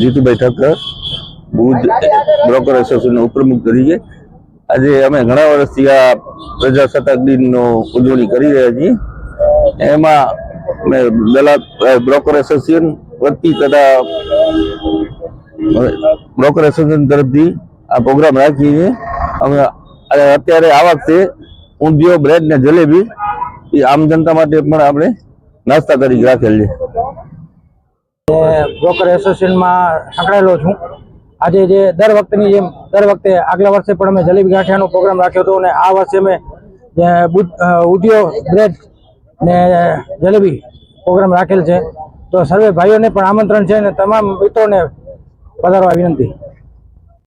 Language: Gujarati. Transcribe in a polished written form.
જીતુભાઈ ઠક્કર, ભુજ બ્રોકર એસોસિએશનના ઉપપ્રમુખ તરીકે આજે અમે ઘણા વર્ષથી આ પ્રજાસત્તાક દિનનો ઉજવણી કરી રહ્યા છીએ. એમાં અમે દલાલ બ્રોકર એસોસિએશન વતી તથા બ્રોકર એસોસિએશન તરફથી આ પ્રોગ્રામ રાખીએ છીએ. અમે અત્યારે આ વખતે ઊંધિયો, બ્રેડ ને જલેબી એ આમ જનતા માટે પણ આપણે નાસ્તા તરીકે રાખેલ છે. બ્રોકર એસોસિએશનમાં સંકળાયેલો છું. આજે જે દર વખતે આગલા વર્ષે પણ અમે જલેબી ગાંઠિયાનો પ્રોગ્રામ રાખ્યો હતો અને આ વર્ષે અમે ઊંધિયો, બ્રેડ ને જલેબી પ્રોગ્રામ રાખેલ છે. તો સર્વે ભાઈઓને પણ આમંત્રણ છે અને તમામ મિત્રોને પધારવા વિનંતી.